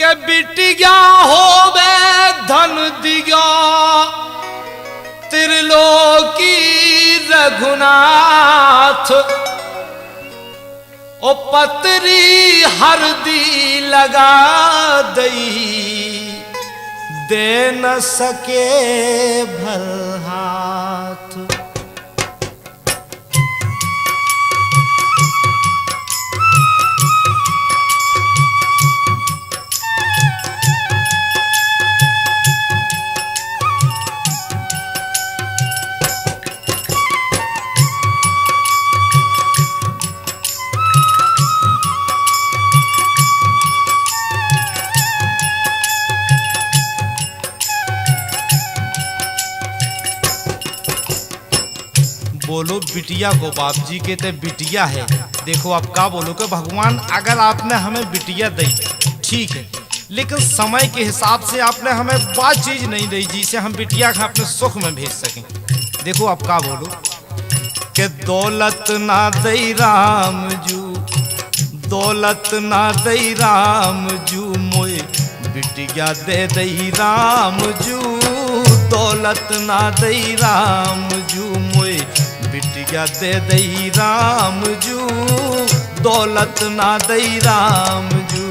के बिटिया होवे धन दिया त्रिलोकी रघुनाथ ओ पतरी हरदी लगा दई दे न सके भल हाथ। बोलो बिटिया को, बाप जी कहते बिटिया है। देखो आप क्या बोलो कि भगवान अगर आपने हमें बिटिया दी ठीक है, लेकिन समय के हिसाब से आपने हमें बात चीज नहीं दी जिसे हम बिटिया को अपने सुख में भेज सकें। देखो आप क्या बोलो कि दौलत ना दई राम जू, दौलत ना दई राम जू मोए बिटिया दे दई राम जू, दौलत ना दई राम जू मोए बिटिया दे दई राम जू, दौलत ना दई राम जू।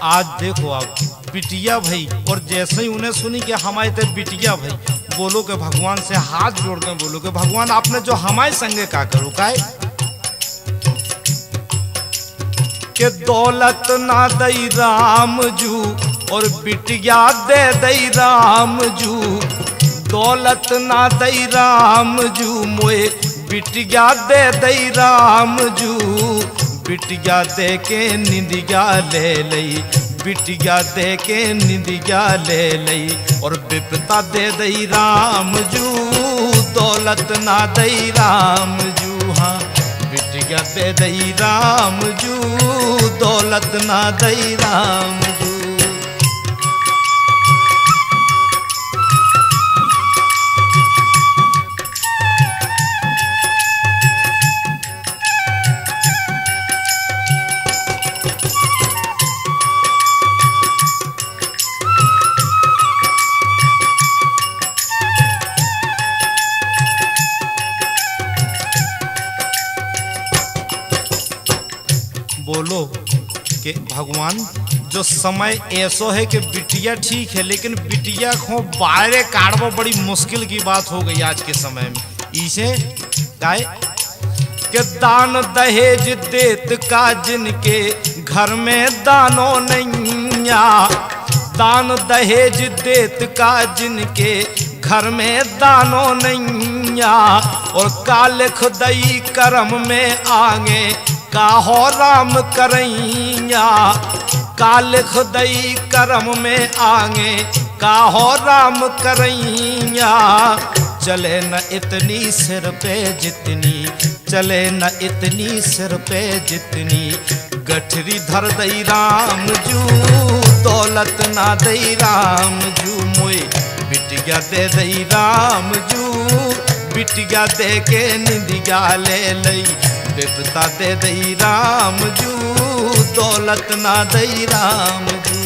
आज देखो आप बिटिया भाई, और जैसे ही उन्हें सुनी कि हमारे ते बिटिया भाई, बोलो कि भगवान से हाथ जोड़ कर बोलो कि भगवान आपने जो हमारे संगे का करो का कि दौलत ना दई राम जू और बिटिया दे दई राम जू, दौलत ना दई राम जू मोए बिटिया दे दई राम जू, बिटिया दे के निंदिया ले लई, बिटिया दे के निंदिया ले लई और विपता दे दई राम जू, दौलत ना दई राम जू। हाँ बिटिया दे दई राम जू, दौलत ना दई राम जू। बोलो कि भगवान जो समय ऐसा है कि बिटिया ठीक है, लेकिन बिटिया को बाहर काटवा बड़ी मुश्किल की बात हो गई आज के समय में। इसे गाय कि दान दहेज देत का जिनके घर में दानो नैया, दान दहेज देत का जिनके घर में दानो नैया और काल खुदई कर्म में आगे काहो राम करैया, काल खुदई कर्म में आगे काहो राम करैया। चले न इतनी सिर पे जितनी, चले न इतनी सिर पे जितनी गठरी धर दई राम जू, दौलत ना दई राम जू मोए बिटिया दे दई राम जू, बिटिया दे के निंदिया ले लई, विपता दे दई राम जू, दौलत ना दई राम जू।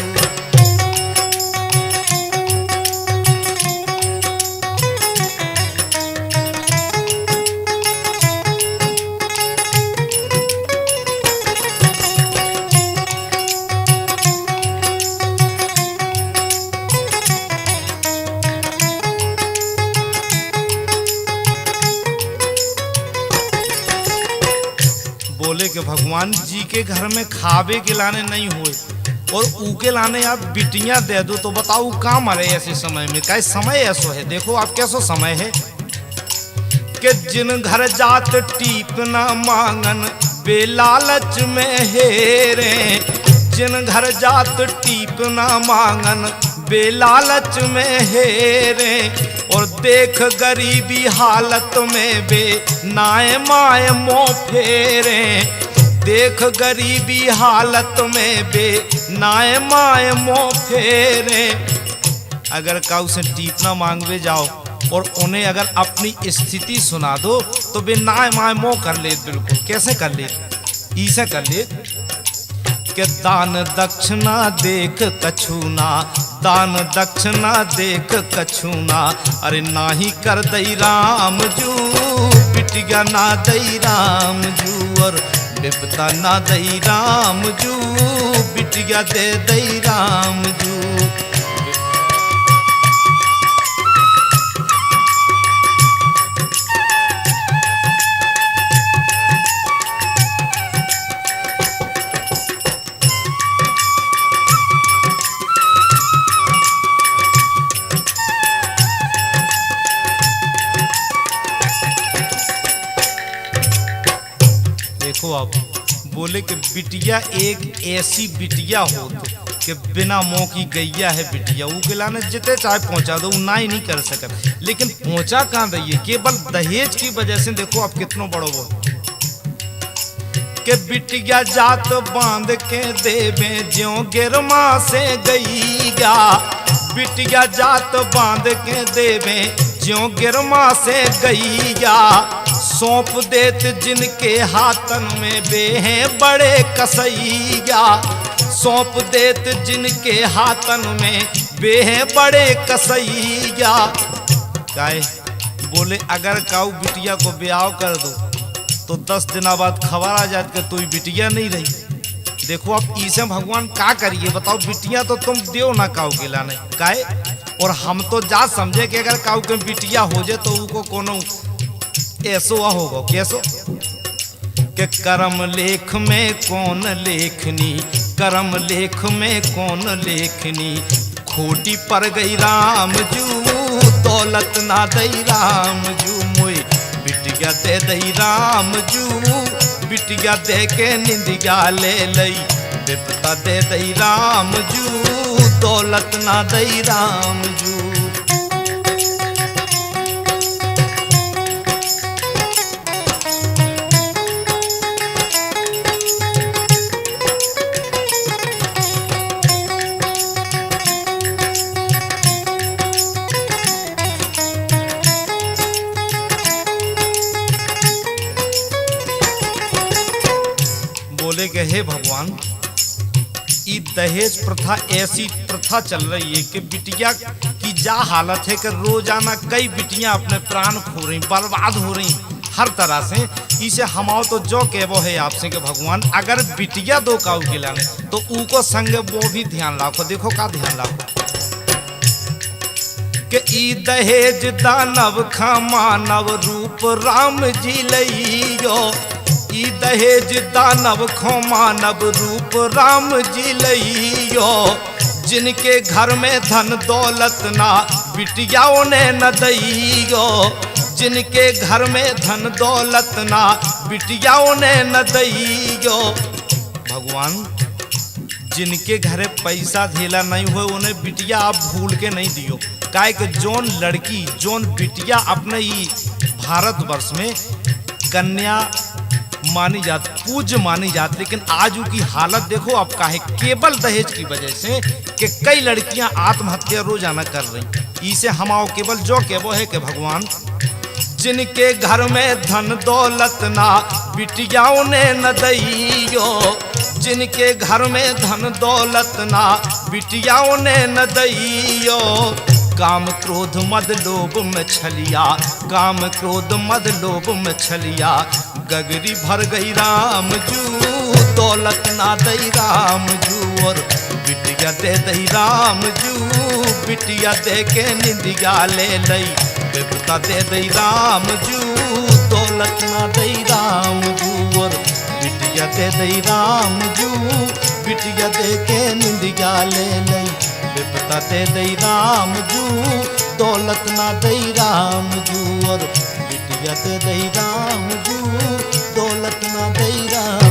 बोले कि भगवान जी के घर में खावे के लाने नहीं हुए और ऊके लाने आप बिटियां दे दो तो बताओ कहाँ मरे ऐसे समय में। क्या समय ऐसा है, देखो आप कैसा समय है कि जिन घर जात टीप न मांगन बेलालच में हेरे, जिन घर जात टीप ना मांगन बेलालच में हेरे, और देख गरीबी हालत में बे नाए माए मोह फेरे। देख गरीबी हालत में बे नाए माए मोह फेरे। अगर काऊ से टीप ना मांगवे जाओ और उन्हें अगर अपनी स्थिति सुना दो तो बे नाए माए मोह कर ले। बिल्कुल कैसे कर ले? ऐसे कर ले कि दान दक्षिणा देख कछूना, दान दक्षिणा देख कछूना। अरे नाही कर दई राम जू, पिटिया ना दई राम जू, और बिपता ना दई राम जू, पिटिया दे दई राम जू। आप बोले कि बिटिया एक ऐसी बिटिया हो तो कि बिना मोह की गैया है बिटिया। वो गिलाने जितने चाहे पहुंचा दो ना ही नहीं कर सकत, लेकिन पहुंचा कहाँ रही केवल दहेज की वजह से। देखो आप कितनों बड़ो वो कि बिटिया जात बांध के देवे ज्यों गिरमा से गईया। बिटिया जात बांध के देवे ज्यों गिरमा से गईया। सौंप देत जिनके हाथन में बे हैं बड़े कसैया। सौंप देत जिनके हाथन में बे हैं बड़े कसैया। काहे बोले अगर काऊ बिटिया को ब्याह कर दो तो 10 दिना बाद खबर आ जात कि तू बिटिया नहीं रही। देखो आप ईसे भगवान का करिए बताओ, बिटिया तो तुम दियो ना काऊ के लाने काहे। और हम तो जा समझे कि अगर काऊ के बिटिया हो जाए तो उनको कोनो ऐसो होगा कैसो कि करम लेख में कौन लेखनी, करम लेख में कौन लेखनी। खोटी पर गई राम जू, दौलत ना दई राम जू, मोई बिटिया दे दई राम जू। बिटिया दे के निंदिया ले लई, बिपता दे दई राम जू, दौलत ना दई राम जू। बोले कि हे भगवान, ये दहेज प्रथा ऐसी प्रथा चल रही है कि बिटिया की जा हालत है कि रोजाना कई बिटियां अपने प्राण खो रही, बर्बाद हो रही हर तरह से। इसे हमाओ तो जो कहवो है आपसे कि भगवान अगर बिटिया दो काऊ खिलाने तो उनको संग वो भी ध्यान रखो। देखो का ध्यान रखो कि ई दहेज दानव खा मानव रूप राम जी लइयो। ई दहेज दानव खो मानव रूप राम जी लइयो। जिनके घर में धन दौलत ना बिटियाओं ने न दइयो। जिनके घर में धन दौलत ना बिटियाओं ने न दइयो। भगवान जिनके घरे पैसा धेला नहीं हुए उन्हें बिटिया आप भूल के नहीं दियो। काहे कि जोन लड़की जोन बिटिया अपने ही भारतवर्ष में कन्या मानी जाती, पूज्य मानी जाती, लेकिन आज की हालत देखो अब का है केवल दहेज की वजह से कि कई लड़कियां आत्महत्या रोजाना कर रही। इसे हमाओ केवल जो के वो है कि भगवान जिनके घर में धन दौलत ना बिटियाओं ने न दइयो। जिनके घर में धन दौलत ना बिटियाओं ने न दइयो। काम क्रोध मद लोभ में छलिया, काम क्रोध मद लोभ में छलिया। गगरी भर गई राम जू, दौलत ना दई राम जू। और बिटिया दे दई राम जू, बिटिया दे के निंदिया ले लई। बेबता दे दई राम जू, दौलत ना दई राम जू। और बिटिया दे दई राम जू, बिटिया दे के निंदिया ले लई। बेबता दे दई राम जू, दौलत ना दई राम जू। और बिटिया दे दई राम जू, दौलत ना दई राम।